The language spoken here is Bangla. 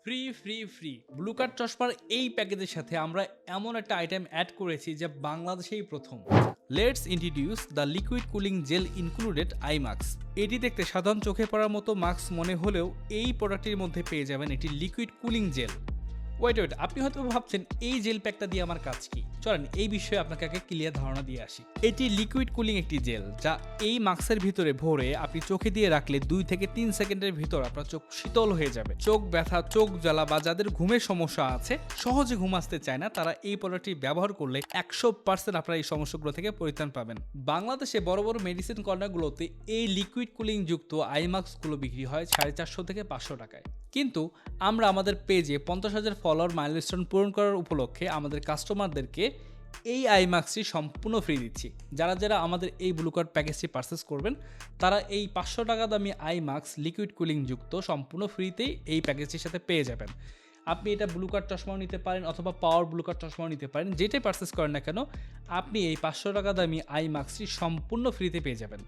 Free free free blue card চশমার এই প্যাকেজের সাথে আমরা এমন একটা আইটেম অ্যাড করেছি যা বাংলাদেশেই প্রথম। Let's introduce the liquid cooling gel included eye mask. এটি দেখতে সাধারণ চোখে পড়ার মতো মাস্ক মনে হলেও এই প্রোডাক্টের মধ্যে পেয়ে যাবেন একটি লিকুইড কুলিং জেল। ওয়েট আপনি হয়তো ভাবছেন এই জেল প্যাকটা দিয়ে আমার কাজ কি। চলেন এই বিষয়ে আপনাকে আগে ক্লিয়ার ধারণা দিয়ে আসি। এটি লিকুইড কুলিং একটি জেল যা এই মাস্কের ভিতরে ভরে আপনি চোখে দিয়ে রাখলে 2 থেকে 3 সেকেন্ডের ভিতর আপনার চোখ শীতল হয়ে যাবে। চোখ ব্যথা, চোখ জ্বালা বা যাদের ঘুমের সমস্যা আছে, সহজে ঘুম আসতে চায় না, তারা এই প্রোডাক্টটি ব্যবহার করলে 100% আপনারা এই সমস্যাগুলো থেকে পরিত্রাণ পাবেন। বাংলাদেশে বড় বড় মেডিসিন কর্নারগুলোতে এই লিকুইড কুলিং যুক্ত আই মাস্কগুলো বিক্রি হয় 450 থেকে 500 টাকায়। কিন্তু আমরা আমাদের পেজে 50,000 ফলোয়ার মাইলস্টোন পূরণ করার উপলক্ষে আমাদের কাস্টমারদেরকে এই আই মাস্কটি সম্পূর্ণ ফ্রি দিচ্ছি। যারা যারা আমাদের এই ব্লু কার্ড প্যাকেজটি পারচেস করবেন তারা এই 500 টাকা দামি আই মাস্ক লিকুইড কুলিং যুক্ত সম্পূর্ণ ফ্রিতেই এই প্যাকেজটির সাথে পেয়ে যাবেন। আপনি এটা ব্লু কার্ড চশমাও নিতে পারেন অথবা পাওয়ার ব্লু কার্ড চশমাও নিতে পারেন, যেটাই পারচেস করেন না কেন আপনি এই 500 টাকা দামি আই মাস্কটি সম্পূর্ণ ফ্রিতে পেয়ে যাবেন।